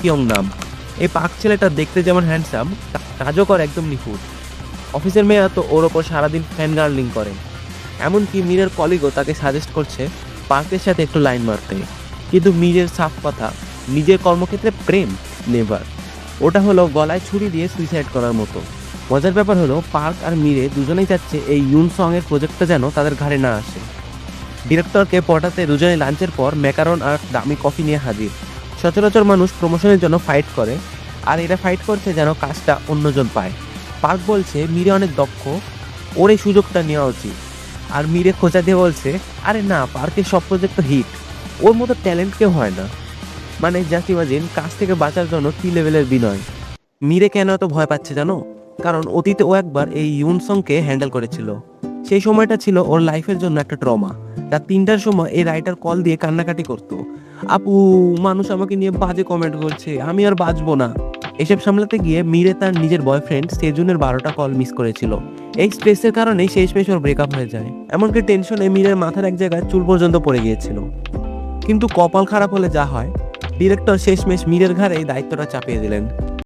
Kyung নাম। এই park ছেলেটা দেখতে যেমন হ্যান্ডসাম, কাজও করে একদম নিখুঁত। অফিসের মেয়েরা তো ওর ওপর সারাদিন ফ্যান গার্লিং করে। এমনকি মীরের কলিগও তাকে সাজেস্ট করছে পার্কের সাথে একটু লাইন মারতে। কিন্তু মীরের সাফ কথা, নিজের কর্মক্ষেত্রে প্রেম নেভার। ওটা হলো গলায় ছুরি দিয়ে সুইসাইড করার মতো। মজার ব্যাপার হলো পার্ক আর মীরে দুজনেই চাচ্ছে এই ইউনসং এর প্রজেক্টটা যেন তাদের ঘাড়ে না আসে। ডিরেক্টরকে পটাতে দুজনে লাঞ্চের পর ম্যাকারন আর দামি কফি নিয়ে হাজির। সচরাচর মানুষ প্রমোশনের জন্য ফাইট করে, আর এরা ফাইট করছে যেন কাজটা অন্যজন পায়। পার্ক বলছে মীরে অনেক দক্ষ, ওর এই সুযোগটা নেওয়া উচিত। আর মীরে খোঁচা দিয়ে বলছে, আরে না, পার্কের সব প্রজেক্ট তো হিট, ওর মতো ট্যালেন্ট কেউ হয় না। মানে জাস্ট ইমাজিন, কাজ থেকে বাঁচার জন্য কি লেভেলের বিনয়। মীরে কেন এত ভয় পাচ্ছে জানো? কারণ অতীতে ও একবার এই ইউনসংকে হ্যান্ডেল করেছিল। সেই সময়টা ছিল ওর লাইফের জন্য একটা ট্রমা। রাত 3টার সময় এই রাইটার কল দিয়ে কান্নাকাটি করতো, আপু, মানুষ আমাকে নিয়ে বাজে কমেন্ট করছে, আমি আর বাঁচবো না। এসব সামলাতে গিয়ে মীরে তার নিজের বয়ফ্রেন্ড সেজুনের 12টা কল মিস করেছিল। এই স্ট্রেসের কারণেই শেষমেশ ওর ব্রেকআপ হয়ে যায়। এমনকি টেনশনে মীরের মাথার এক জায়গায় চুল পর্যন্ত পড়ে গিয়েছিল। কিন্তু কপাল খারাপ হলে যা হয়, ডিরেক্টর শেষমেশ মীরের ঘাড়ে এই দায়িত্বটা চাপিয়ে দিলেন।